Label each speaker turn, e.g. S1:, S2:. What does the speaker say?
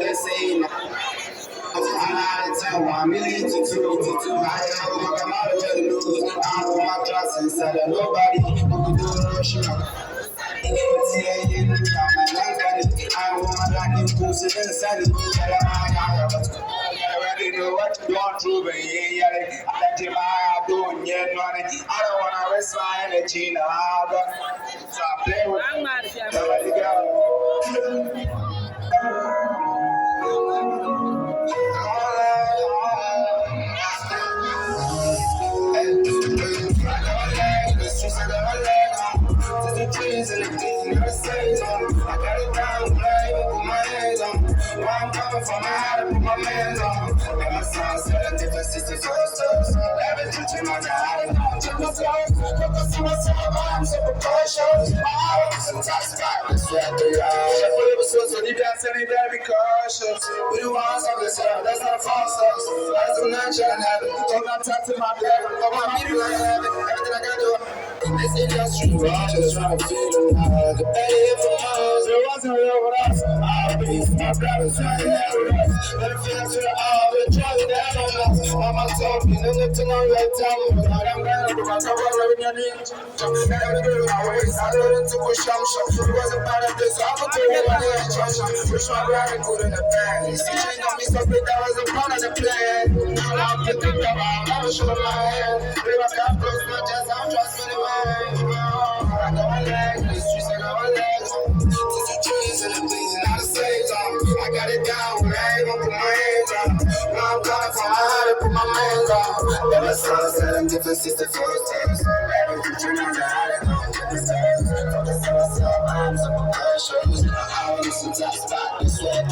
S1: Let's say I'm out of town, I'm really to two. I know I'm out of the news. I put my trust inside of nobody. Who can do the rushing up? I want my life to go to inside I already know what you want to be. I let my doing yet money. I don't want to waste my energy now. So I play with nobody go. Trees and the things never say so. I got it down, play with my hands on. Where I'm coming from, I had to put my hands on. And my son said, different sisters, first. Every teaching my dad, I'm just my son. Focus on myself, I'm so precocious. I was some top spot, I swear to God. I put it was so deep, I said, very cautious. We the ones on this earth, that's not false. That's the nature and habit. Don't not talk to my blood, but my people I have it. Everything I got to do. This industry, I'm just trying to feel alive. The pain for miles, it wasn't real with us. I'll be my brothers trying to have us. But it feels to the all, we're trying to have us. I'm not talking, and it's no right time. But I'm glad I'm about to run with your knees. Never do my ways, I learned to push them. It wasn't part of this, I put it in my hand. Push my brother good in the bag. See, she got me something that wasn't part of the plan. Now I'm picking up, I'm never showing my hand. If I can't close my chest, I'm trusting the man. I got my legs, the streets, I got my legs. Tissy trees and the things not the same time. I got it down, but I ain't gonna put my hands on. Now I'm coming from my heart to put my hands on. Never saw seven different sisters, first times. Every picture now that I didn't know different times. Focus on myself, I'm so cautious. I want to some top spot, this way,